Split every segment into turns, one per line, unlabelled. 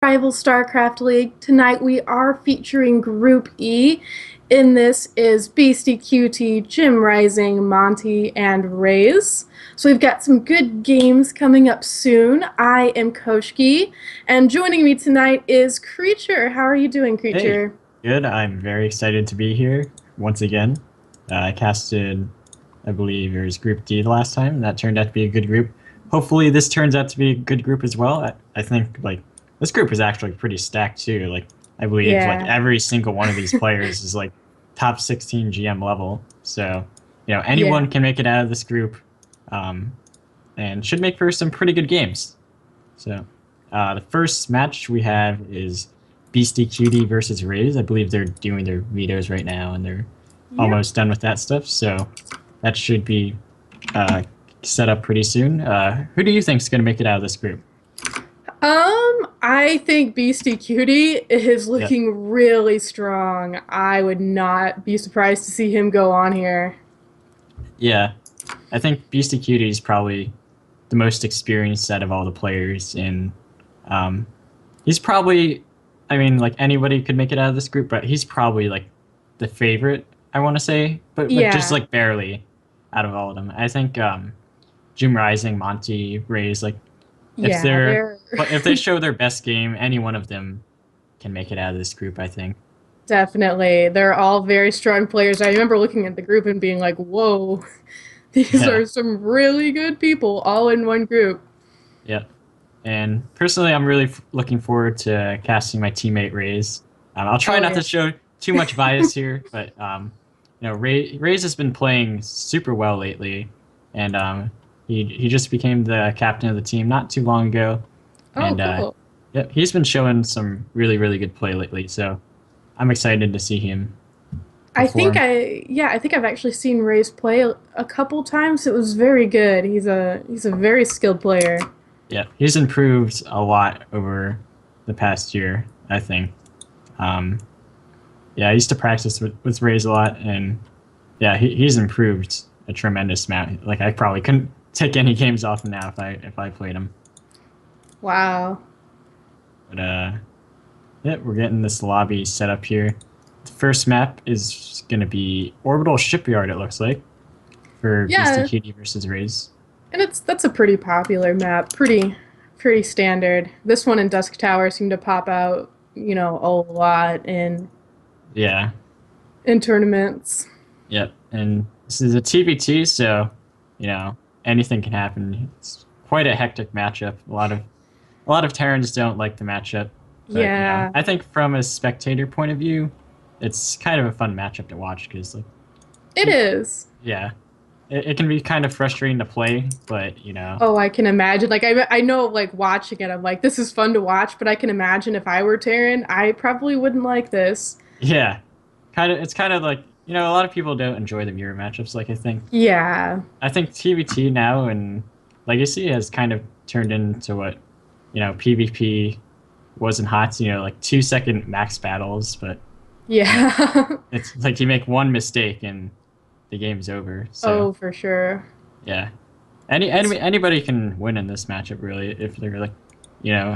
Archival StarCraft League. Tonight we are featuring Group E. In this is Beastie QT, Jim Rising, Monty, and Raze. So we've got some good games coming up soon. I am Koshkii, and joining me tonight is Creature. How are you doing,
Hey,
Creature?
good. I'm very excited to be here once again. I casted, I believe it was Group D the last time. That turned out to be a good group. Hopefully, this turns out to be a good group as well. I think this group is actually pretty stacked too. I believe
Yeah.
every single one of these players is top 16 GM level. So
Yeah.
anyone can make it out of this group, um, and should make for some pretty good games. So, the first match we have is Beastie Cutie versus Raze. I believe they're doing their vetoes right now, and they're
Yep.
almost done with that stuff. So that should be uh, set up pretty soon. Who do you think is going to make it out of this group?
I think Beastie Cutie is
Yep.
looking really strong. I would not be surprised to see him go on here.
Yeah, I think Beastie Cutie is probably the most experienced out of all the players, and um, he's probably, I mean, anybody could make it out of this group, but he's probably the favorite, I want to say, but just
Yeah.
barely out of all of them. I think Jim Rising, Monty, Rays, if
Yeah,
they're
they're
but if they show their best game, any one of them can make it out of this group, I think.
definitely. They're all very strong players. I remember looking at the group and being like, whoa, these
Yeah,
are some really good people all in one group.
yeah. And personally, I'm really looking forward to casting my teammate Rays. I'll try
Oh,
not
yeah.
to show too much bias here, but Rays has been playing super well lately, and he just became the captain of the team not too long ago,
Oh,
and
cool.
yep, he's been showing some really good play lately. So I'm excited to see him perform.
I think I've actually seen Ray's play a couple times. It was very good. He's a very skilled player.
Yeah, he's improved a lot over the past year, I think. Um, yeah, I used to practice with Rays a lot, and yeah, he's improved a tremendous amount. Like I probably couldn't take any games off him now if I played him.
Wow.
But yeah, we're getting this lobby set up here. The first map is gonna be Orbital Shipyard. It looks like for Beastie
Yeah,
Cutie versus Rays.
and that's a pretty popular map. Pretty standard. This one and Dusk Tower seem to pop out, a lot
Yeah,
in tournaments.
yep. And this is a TVT, so anything can happen. It's quite a hectic matchup. A lot of Terrans don't like the matchup, but
Yeah.
I think from a spectator point of view, it's kind of a fun matchup to watch because
It
y-
is.
yeah, it can be kind of frustrating to play, but
Oh, I can imagine. Like I know like watching it, I'm like, this is fun to watch, but I can imagine if I were Taryn, I probably wouldn't like this.
yeah, it's kind of a lot of people don't enjoy the mirror matchups.
Yeah.
I think TVT now and Legacy has kind of turned into what PvP was in HOTS. 2-second max battles, but yeah,
Yeah.
it's like you make one mistake and the game's over. So
Oh, for sure.
yeah,
It's
anybody can win in this matchup really if they're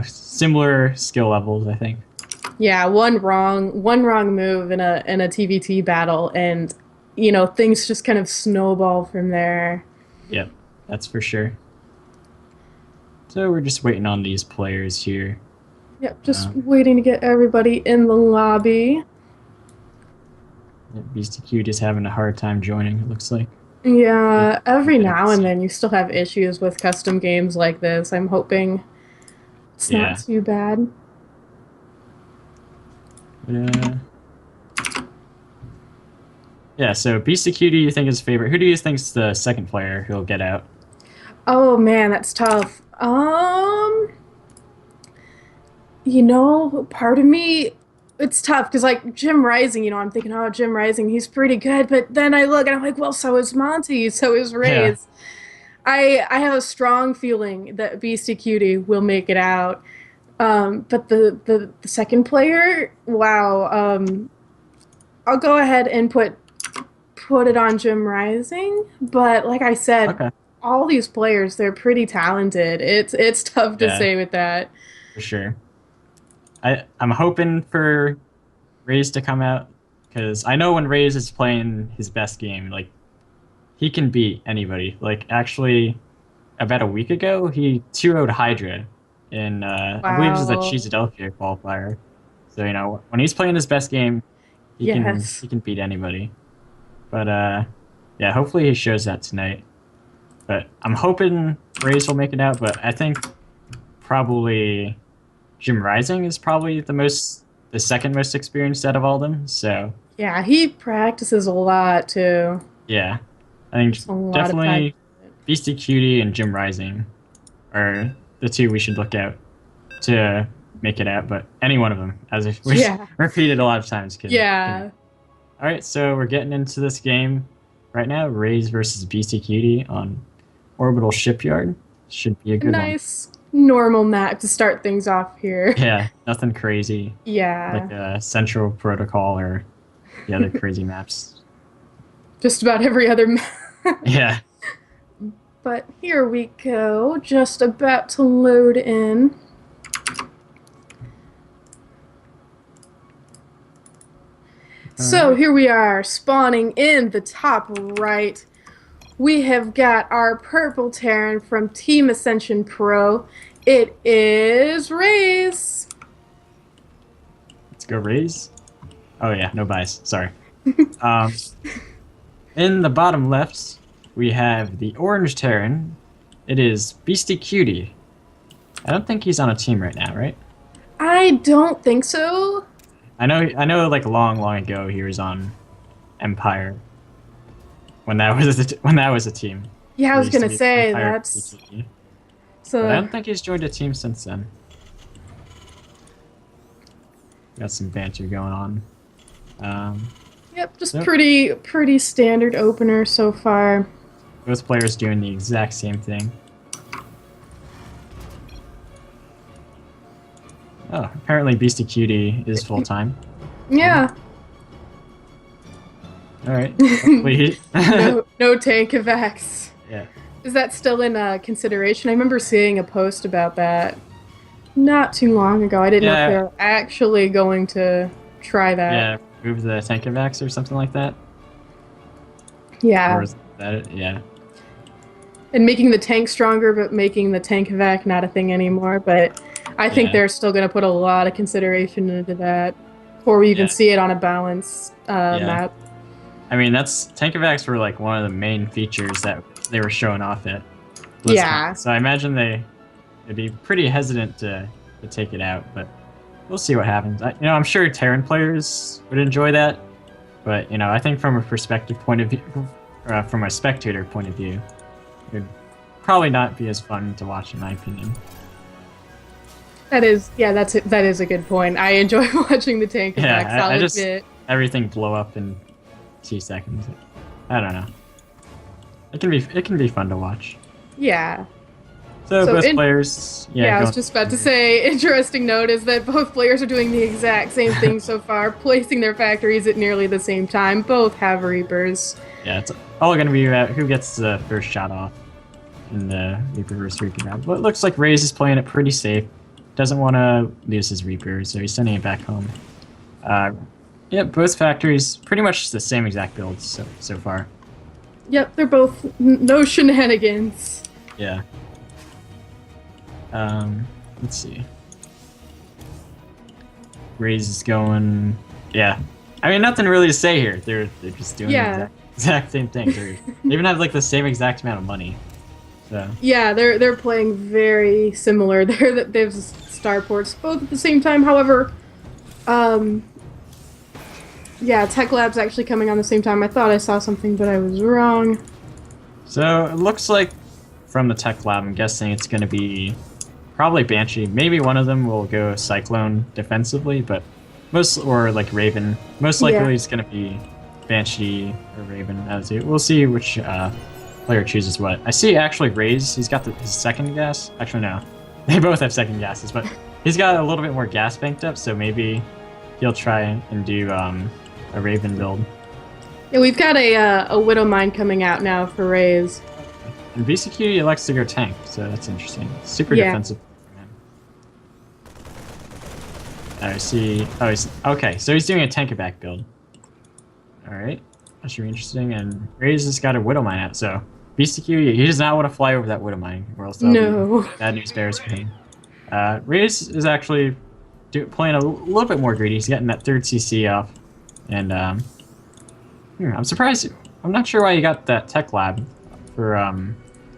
similar skill levels. I think.
yeah, one wrong move in a TVT battle and things just kind of snowball from there.
Yep, that's for sure. So we're just waiting on these players here.
Yep, just
Um,
waiting to get everybody in the lobby.
BSTQ just having a hard time joining. It looks like. We'll
Yeah, every
get it
now and
soon.
then you still have issues with custom games like this. I'm hoping it's not
Yeah.
too bad.
But, yeah. So BSTQ, do you think is favorite? Who do you think's the second player who'll get out?
Oh man, that's tough. Part of me, it's tough because like Jim Rising, I'm thinking, oh, Jim Rising, he's pretty good, but then I look and I'm like, well, so is Monty, so is
Yeah.
Ray's. I have a strong feeling that Beastie Cutie will make it out. But the second player, wow. I'll go ahead and put it on Jim Rising, but like I said,
Okay.
all these players, they're pretty talented. It's tough to
Yeah,
say with that.
for sure. I'm hoping for Raze to come out because I know when Raze is playing his best game, like he can beat anybody. Like actually, about a week ago, he 2-0'd Hydra in I believe it was the
Wow.
Cheeseadelphia qualifier. So when he's playing his best game,
Yes.
he can beat anybody. But yeah, hopefully he shows that tonight. But I'm hoping Raze will make it out. But I think probably Jim Rising is probably the second most experienced out of all of them. So
Yeah, he practices a lot too.
yeah, I think
It's a lot of time.
definitely Beastie Cutie and Jim Rising are the two we should look out to make it out. But any one of them, as we
Yeah.
repeated a lot of times, can.
Yeah.
All right, so we're getting into this game right now. Raze versus Beastie Cutie on Orbital Shipyard. Should be a
A
good one.
nice normal map to start things off here.
Yeah, nothing crazy
Yeah.
like a Central Protocol or the other crazy maps.
Just about every other map.
Yeah.
But here we go. Just about to load in. So here we are, spawning in the top right. We have got our purple Terran from Team Ascension Pro. It is Raze.
Let's go Raze. Oh yeah, no buys. Sorry. um, in the bottom left, we have the orange Terran. It is Beastie Cutie. I don't think he's on a team right now, right?
I don't think so.
I know. Like long ago, he was on Empire. When that was a team.
Yeah, I was
He used to
gonna
be
say
Empire
that's
BTE. But I
so.
don't think he's joined a team since then. Got some banter going on.
Yep, just
Yep.
pretty standard opener so far.
Both players doing the exact same thing. Oh, apparently Beastie Cutie is full time.
Yeah.
All right. Hopefully
No tank evacs.
Yeah.
Is that still in consideration? I remember seeing a post about that not too long ago. I didn't know if
Yeah.
they were actually going to try that.
Yeah. Move the tank vax or something like that.
Yeah.
Or is that it? Yeah.
And making the tank stronger, but making the tank evac not a thing anymore. But I think
Yeah.
they're still going to put a lot of consideration into that before we even
Yeah.
see it on a balanced map.
I mean, tank vax were like one of the main features that they were showing off at BlizzCon.
Yeah.
So I imagine they'd be pretty hesitant to take it out, but we'll see what happens. I'm sure Terran players would enjoy that, but I think from a perspective point of view, from a spectator point of view, it would probably not be as fun to watch, in my opinion.
That is a good point. I enjoy watching the tank evacs,
Yeah,
I'll
I just
admit.
everything blow up in 2 seconds. I don't know. It can be fun to watch.
Yeah.
So both players.
Yeah, I was just about to say, interesting note is that both players are doing the exact same thing so far, placing their factories at nearly the same time. Both have Reapers.
Yeah, it's all going to be about who gets the first shot off in the Reaper versus Reaper round. But it looks like Raze is playing it pretty safe. Doesn't want to lose his Reaper, so he's sending it back home. Yeah, both factories pretty much the same exact builds so far.
Yep, they're both no shenanigans.
Yeah. Let's see. Raze is going. Yeah. I mean, nothing really to say here. They're just doing the exact same thing. They even have like the same exact amount of money. So. Yeah,
they're playing very similar. They have starports both at the same time. However, yeah, Tech Lab's actually coming on the same time. I thought I saw something, but I was wrong.
So it looks like from the Tech Lab, I'm guessing it's going to be probably Banshee. Maybe one of them will go Cyclone defensively, but or like Raven. Most likely it's going to be Banshee or Raven. We'll see which player chooses what. I see actually Raze. He's got his second gas. Actually, no. They both have second gases, but he's got a little bit more gas banked up, so maybe he'll try and do a Raven build.
Yeah, we've got a Widow Mine coming out now for Raze.
And VCQ elects to go tank, so that's interesting. Super defensive. I see. Oh, he's okay. So he's doing a tank back build. All right, that's really interesting. And Ray's just got a Widow Mine out. So BCQ, he does not want to fly over that Widow Mine, or else that'll be bad news bears for him. Ray's is actually playing a little bit more greedy. He's getting that 3rd CC off, and I'm surprised. I'm not sure why he got that tech lab for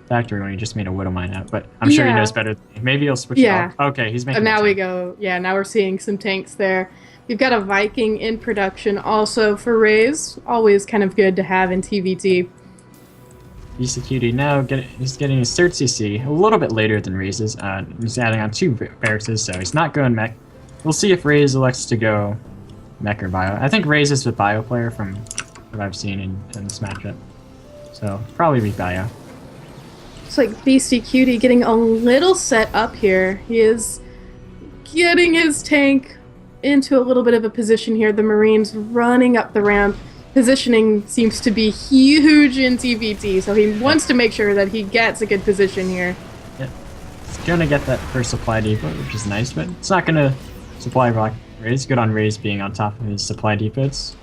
factory when he just made a Widow Mine out, but I'm sure he knows better. Maybe he'll switch it off. Okay, he's making.
And now we go. Yeah, now we're seeing some tanks there. We've got a Viking in production also for Rays. Always kind of good to have in TVT.
BCQD now he's getting his 3rd CC a little bit later than Raze's. He's adding on 2 barracks, so he's not going mech. We'll see if Raze elects to go mech or bio. I think Raze is the bio player from what I've seen in this matchup. So probably be bio.
It's like BCQD getting a little set up here. He is getting his tank into a little bit of a position here. The Marines running up the ramp. Positioning seems to be huge in TVT, so he wants to make sure that he gets a good position here.
Yep. He's gonna get that first supply depot, which is nice, but it's not gonna supply rock Raze. Good on Raze being on top of his supply depots.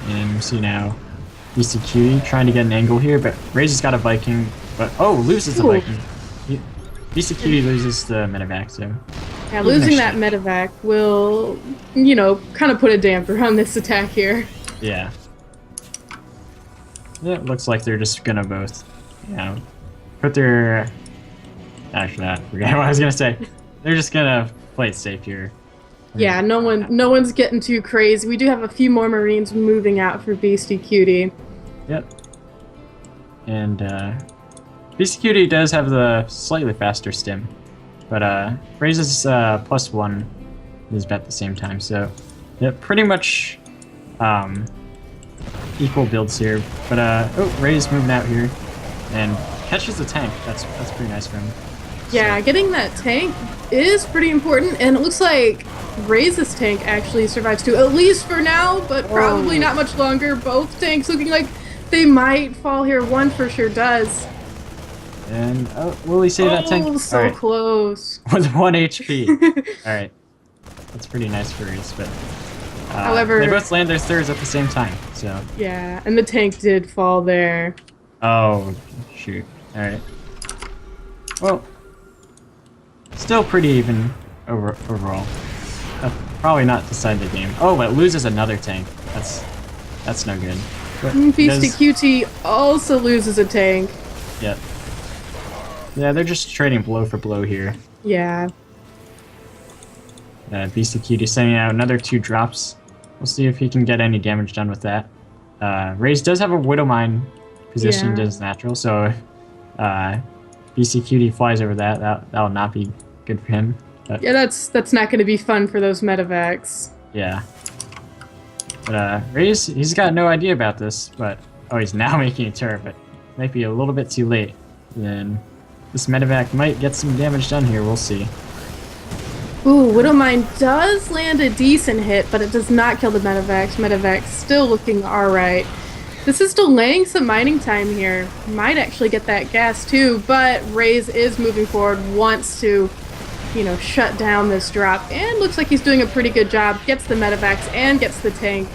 And we see now BCQ trying to get an angle here, but Raze has got a Viking, but loses the Viking. BCQ loses the medevac, so.
Yeah, losing that medevac will, kind of put a damper on this attack here.
Yeah. It looks like they're just gonna both, put their. Actually, I forgot what I was gonna say. They're just gonna play it safe here.
Yeah, no one's getting too crazy. We do have a few more Marines moving out for Beastie Cutie.
Yep. And Beastie Cutie does have the slightly faster stim, but Raze's +1 is at the same time. So yeah, pretty much equal builds here. But Raze moving out here and catches the tank. That's pretty nice for him.
Yeah, getting that tank is pretty important, and it looks like Raze's tank actually survives too, at least for now, but probably not much longer. Both tanks looking like they might fall here. One for sure does.
And will he save that tank?
Oh, so close.
With 1 HP. All right, that's pretty nice for Raze, but
however,
they both land their 3rds at the same time. So
yeah, and the tank did fall there.
Oh shoot! All right. Well, still pretty even overall. Probably not decide the game. Oh, but loses another tank. That's no good.
Beastie QT also loses a tank.
Yep. Yeah, they're just trading blow for blow here.
Yeah.
Beastie QT sending out another 2 drops. We'll see if he can get any damage done with that. Raze does have a Widow Mine positioned as natural, so if Beastie QT flies over that will not be good for him. But,
yeah, that's not going to be fun for those medevacs.
Yeah. But Raze, he's got no idea about this, but he's now making a turret, but might be a little bit too late. Then this medevac might get some damage done here, we'll see.
Ooh, Widow Mine does land a decent hit, but it does not kill the medevacs. Medevac's still looking alright. This is delaying some mining time here. Might actually get that gas too, but Raze is moving forward, wants to shut down this drop, and looks like he's doing a pretty good job. Gets the medevacs and gets the tank.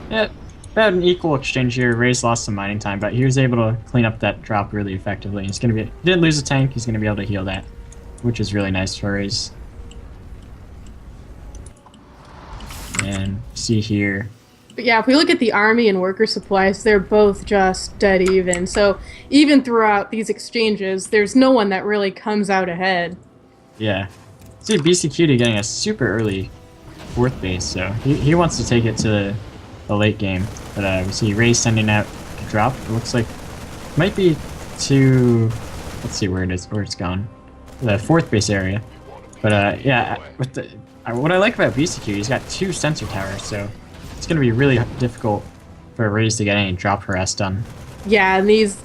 Yeah, about an equal exchange here. Raze lost some mining time, but he was able to clean up that drop really effectively. He didn't lose a tank, he's gonna be able to heal that, which is really nice for Raze. And see here.
But yeah, if we look at the army and worker supplies, they're both just dead even. So even throughout these exchanges, there's no one that really comes out ahead.
Yeah. See BCQ getting a super early 4th base, so he wants to take it to the late game. But we see Raze sending out a drop. It looks like might be to, let's see where it's gone. The 4th base area. But yeah, with what I like about BCQ, he's got 2 sensor towers, so it's going to be really difficult for Raze to get any drop harass done.
Yeah, and these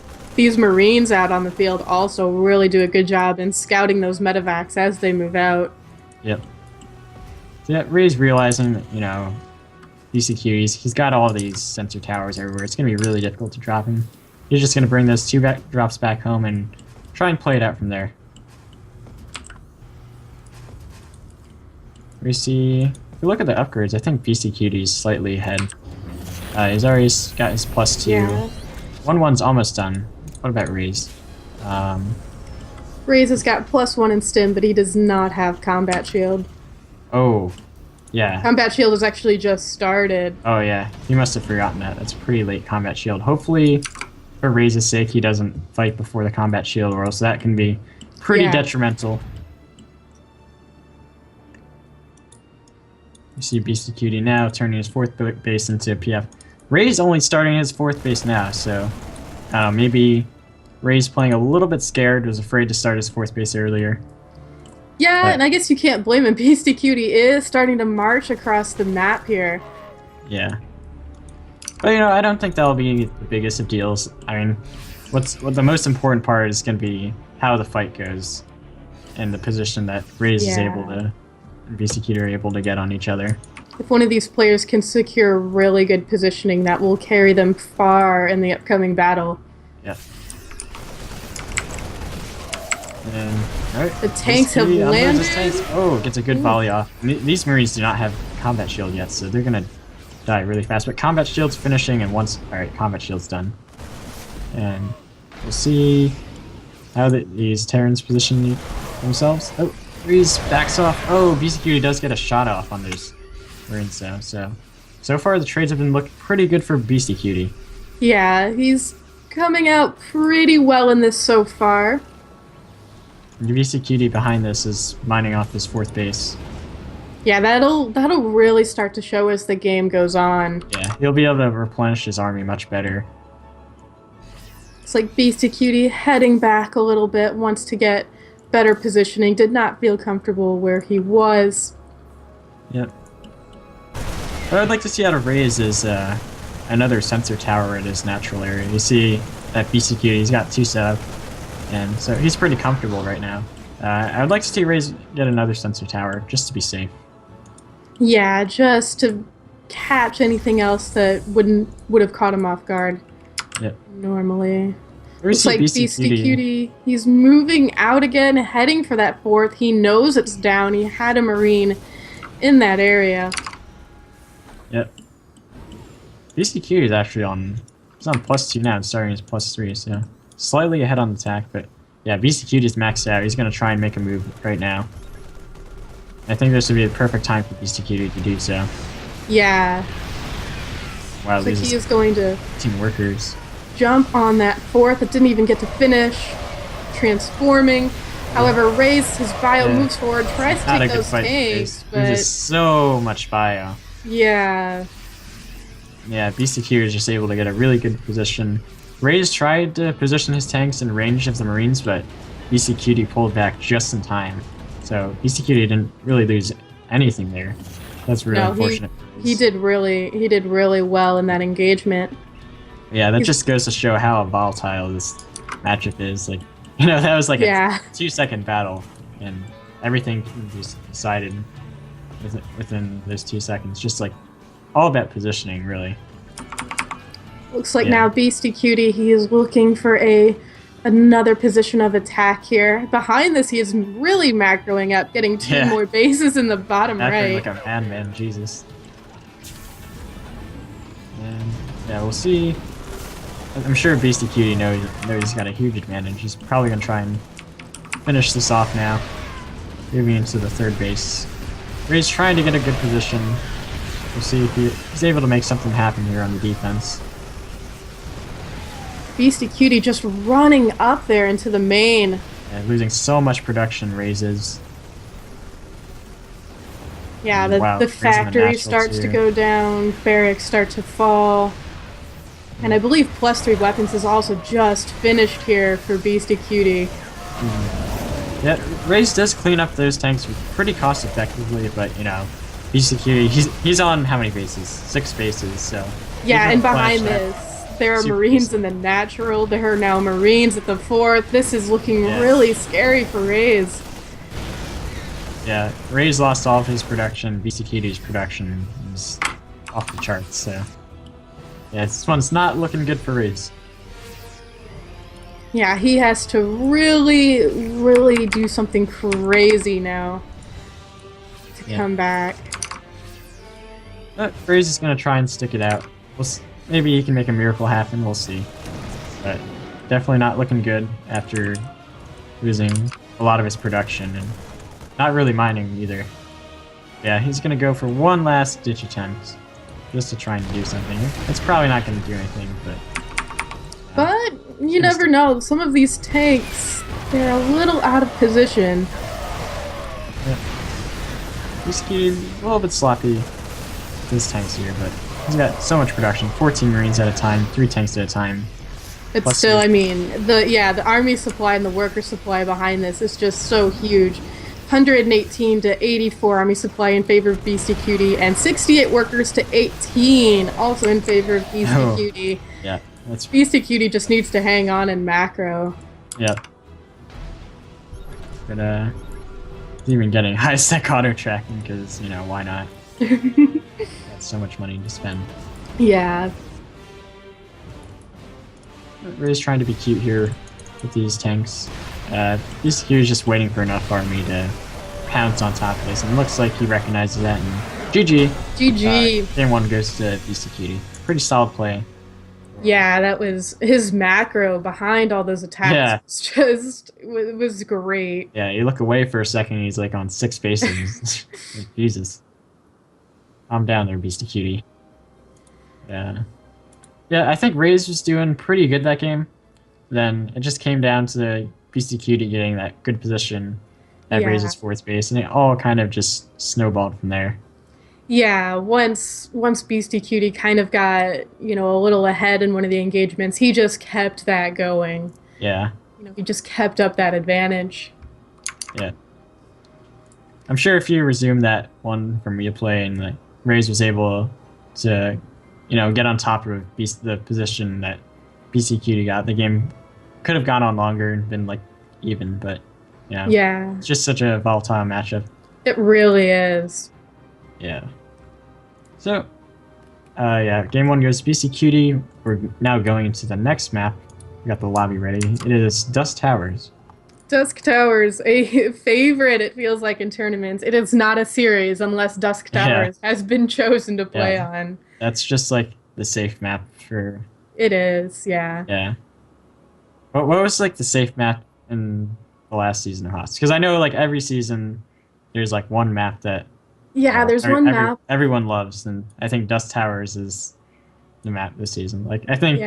Marines out on the field also really do a good job in scouting those medevacs as they move out.
Yep. So yeah, Raze realizing that, BCQ, he's got all these sensor towers everywhere. It's going to be really difficult to drop him. He's just going to bring those 2 drops back home and try and play it out from there. We see, if you look at the upgrades, I think BC Cutie's slightly ahead. He's already got his +2.
Yeah.
1-1's almost done. What about Raze?
Raze has got +1 in stim, but he does not have combat shield.
Oh, yeah.
Combat shield has actually just started.
Oh, yeah. He must have forgotten that. That's pretty late combat shield. Hopefully, for Raze's sake, he doesn't fight before the combat shield, or else that can be pretty detrimental. You see BC Cutie now turning his 4th base into a PF. Raze only starting his 4th base now, so maybe Raze playing a little bit scared, was afraid to start his 4th base earlier.
Yeah, and I guess you can't blame him. Beastie Cutie is starting to march across the map here.
Yeah. But, I don't think that'll be the biggest of deals. I mean, what the most important part is going to be how the fight goes and the position that Raze is able to, and BC Cutie are able to get on each other.
If one of these players can secure really good positioning, that will carry them far in the upcoming battle.
Yep. And, right,
the tanks have landed.
Oh, gets a good volley off. These Marines do not have combat shield yet, so they're gonna die really fast. But combat shield's finishing, and alright, combat shield's done. And we'll see how these Terrans position themselves. Oh, Reese backs off. Oh, BC Cutie does get a shot off on those Marines though. So far the trades have been looking pretty good for BC Cutie.
Yeah, he's coming out pretty well in this so far.
BC Cutie behind this is mining off his 4th base.
Yeah, that'll really start to show as the game goes on.
Yeah, he'll be able to replenish his army much better.
It's like Beastie Cutie heading back a little bit, wants to get better positioning, did not feel comfortable where he was.
Yep. What I'd like to see out of Raze is another sensor tower in his natural area. You see that BC Cutie, he's got 2 set up. And so he's pretty comfortable right now. I would like to see Raze get another sensor tower, just to be safe.
Yeah, just to catch anything else that would have caught him off guard.
Yep.
Normally. Looks like Beastie
Cutie.
Cutie. He's moving out again, heading for that 4th. He knows it's down. He had a Marine in that area.
Yep. Beastie Cutie is actually he's on +2 now, starting his +3, so slightly ahead on the attack, but yeah, BC Cutie's maxed out. He's going to try and make a move right now. I think this would be the perfect time for BC Cutie to do so.
Yeah.
Wow,
so he is going to
team workers.
Jump on that 4th. It didn't even get to finish. Transforming. However, Raze, his bio moves forward, tries to take those tanks, but
there's so much bio.
Yeah.
Yeah, BC Cutie is just able to get a really good position. Raze tried to position his tanks in range of the Marines, but BC Cutie pulled back just in time. So BC Cutie didn't really lose anything there. That's really unfortunate.
He did really well in that engagement.
Yeah, that just goes to show how volatile this matchup is. Like, that was like a 2-second battle, and everything was decided within those 2 seconds. Just like all about positioning, really.
Looks like now Beastie Cutie, he is looking for another position of attack here. Behind this, he is really macroing up, getting 2 more bases in the bottom right.
Like a madman, Jesus. And yeah, we'll see. I'm sure Beastie Cutie knows he's got a huge advantage. He's probably going to try and finish this off now. Moving into the 3rd base. He's trying to get a good position. We'll see if he's able to make something happen here on the defense.
Beastie Cutie just running up there into the main.
And losing so much production raises.
Yeah, the factory starts to go down, barracks start to fall. And I believe +3 weapons is also just finished here for Beastie Cutie.
Yeah, Raze does clean up those tanks pretty cost effectively, but Beastie Cutie, he's on how many bases? 6 bases, so.
Yeah, and behind this, there are Marines in the natural. There are now Marines at the 4th. This is looking really scary for Raze.
Yeah, Raze lost all of his production. Beastie Cutie's production is off the charts, so. Yeah, this one's not looking good for Raze.
Yeah, he has to really do something crazy now to
Yeah.
come back.
Raze is gonna try and stick it out. Maybe he can make a miracle happen. We'll see. But definitely not looking good after losing a lot of his production and not really mining either. Yeah, he's gonna go for one last ditch attempt just to try and do something. It's probably not gonna do anything,
But you never know. Some of these tanks, they're a little out of position.
yeah. Koshkii a little bit sloppy with his tanks here, but he's got so much production. 14 Marines at a time, 3 tanks at a time.
It's
Plus
still, I mean, the army supply and the worker supply behind this is just so huge. 118 to 84 army supply in favor of Beastie Cutie, and 68 workers to 18 also in favor of Beastie Cutie.
Yeah, that's
Beastie Cutie just needs to hang on in macro.
Yep. But he's even getting high sec auto tracking because, you know, why not? Got so much money to spend.
Yeah.
Ray's trying to be cute here with these tanks. Beastie Cutie is just waiting for enough army to pounce on top of this, and it looks like he recognizes that, and GG.
GG.
Game 1 goes to Beastie Cutie. Pretty solid play.
Yeah, that was his macro behind all those attacks.
Yeah.
It was great.
Yeah, you look away for a second, and he's like on 6 bases. Like, Jesus. Calm down there, Beastie Cutie. Yeah. Yeah, I think Raze was doing pretty good that game. Then it just came down to Beastie Cutie getting that good position at Raze's 4th base, and it all kind of just snowballed from there.
Yeah, once Beastie Cutie kind of got, you know, a little ahead in one of the engagements, he just kept that going.
Yeah.
You know, he just kept up that advantage.
Yeah. I'm sure if you resume that one from replay and like Raze was able to, you know, get on top of the position that Beastie Cutie got, the game could have gone on longer and been like even, but
yeah,
it's just such a volatile matchup.
It really is.
Yeah. So, yeah, game 1 goes Beastie Cutie. We're now going into the next map. We got the lobby ready. It is Dusk Towers.
Dusk Towers, a favorite, it feels like, in tournaments. It is not a series unless Dusk Towers has been chosen to play on.
That's just like the safe map for...
It is, yeah.
Yeah. What was like the safe map in the last season of HOTS? Because I know like every season there's like one map that
there's one map
everyone loves, and I think Dusk Towers is the map this season. Like I think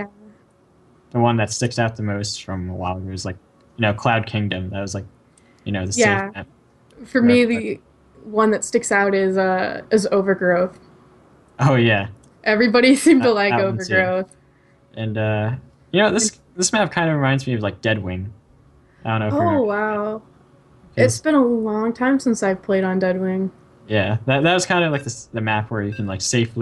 the one that sticks out the most from a while ago was like, you know, Cloud Kingdom. That was like, you know, the safe map.
For me, the one that sticks out is Overgrowth.
Oh yeah.
Everybody seemed to like Overgrowth.
And you know, this map kind of reminds me of like Deadwing. I don't know if
Oh wow. It's been a long time since I've played on Deadwing.
Yeah, that was kind of like the map where you can like safely